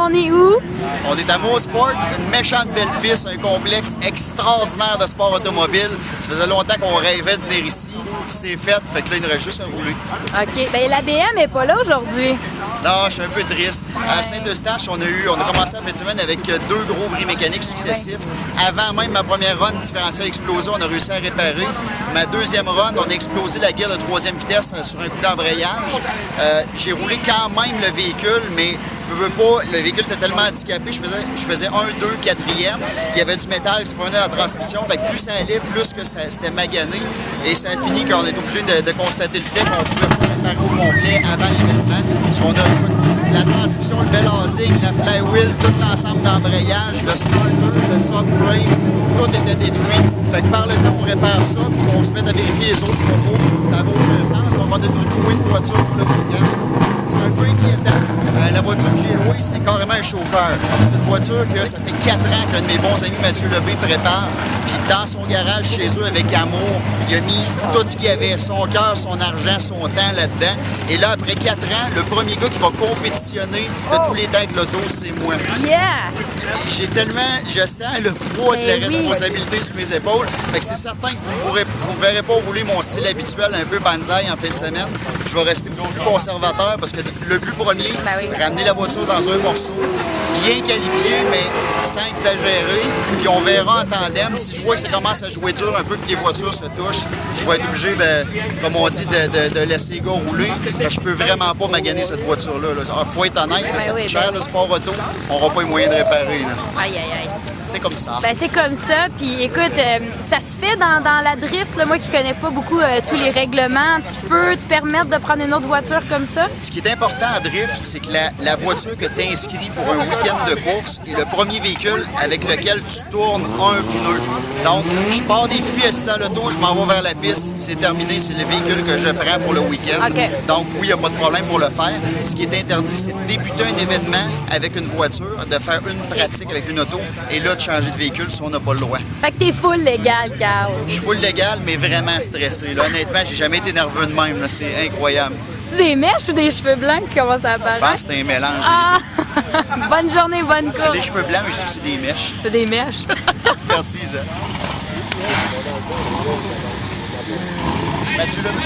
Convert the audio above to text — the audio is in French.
on est où? On est à Mosport, une méchante belle piste, un complexe extraordinaire de sport automobile. Ça faisait longtemps qu'on rêvait de venir ici. C'est fait que là, il nous reste juste à rouler. OK. Bien, la BM n'est pas là aujourd'hui. Non, je suis un peu triste. À Saint-Eustache, on a commencé la fin de semaine avec 2 gros bris mécaniques successifs. Avant même ma première run différentielle explosée, on a réussi à réparer. Ma deuxième run, on a explosé la guide de 3e vitesse sur un coup d'embrayage. J'ai roulé quand même le véhicule, mais je veux pas, le véhicule était tellement handicapé, je faisais 1, 2, 4e. Il y avait du métal qui se prenait dans la transmission, fait que plus ça allait, plus que c'était magané. Et ça a fini qu'on est obligé de constater le fait qu'on pouvait pas réparer au complet avant l'événement. Parce qu'on a la transmission, le bel housing, la flywheel, tout l'ensemble d'embrayage, le starter, le subframe, tout était détruit. Fait que par le temps, on répare ça, puis on se met à vérifier les autres propos. Ça n'a aucun sens. Donc on a dû louer une voiture pour le week-end. C'est un peu inquiétant. La voiture que j'ai louée, c'est carrément un chauffeur. C'est une voiture que ça fait 4 ans qu'un de mes bons amis, Mathieu Lebé, prépare. Puis dans son garage, chez eux, avec amour, il a mis tout ce qu'il y avait, son cœur, son argent, son temps là-dedans. Et là, après 4 ans, le premier gars qui va compétitionner de tous les temps avec l'auto, c'est moi. Yeah! Je sens le poids de la responsabilité sur mes épaules. Fait que c'est certain que vous ne me verrez pas rouler mon style habituel, un peu banzai en fin de semaine. Je vais rester beaucoup plus conservateur parce que le but premier, ramener la voiture dans un morceau bien qualifié, mais sans exagérer. Puis on verra en tandem. Si je vois que ça commence à jouer dur un peu que les voitures se touchent, je vais être obligé, comme on dit, de laisser les gars rouler. Je peux vraiment pas maganer cette voiture-là. Il faut être honnête, ça coûte cher le sport auto. On n'aura pas les moyens de réparer. Là. Aïe, aïe, aïe. C'est comme ça. Ben, c'est comme ça. Puis écoute, ça se fait dans la drift. Là, moi qui connais pas beaucoup tous les règlements, tu peux te permettre de prendre une autre voiture comme ça? Ce qui est important en drift, c'est que la voiture que tu inscris pour un week-end de course est le premier véhicule avec lequel tu tournes un pneu. Donc, je pars des puits assis dans l'auto, je m'en vais vers la piste, c'est terminé, c'est le véhicule que je prends pour le week-end. Okay. Donc, oui, il n'y a pas de problème pour le faire. Ce qui est interdit, c'est de débuter un événement avec une voiture, de faire une pratique avec une auto, et là, de changer de véhicule si on n'a pas le droit. Fait que t'es full légal, Carl. Je suis full légal, mais vraiment stressé. Là, honnêtement, j'ai jamais été nerveux de même. C'est incroyable. C'est des mèches ou des cheveux blancs qui commencent à apparaître? Je pense que c'est un mélange. Ah! Bonne journée, bonne course. C'est des cheveux blancs, mais je dis que c'est des mèches. C'est des mèches. Merci, Isa. Mathieu Lebé.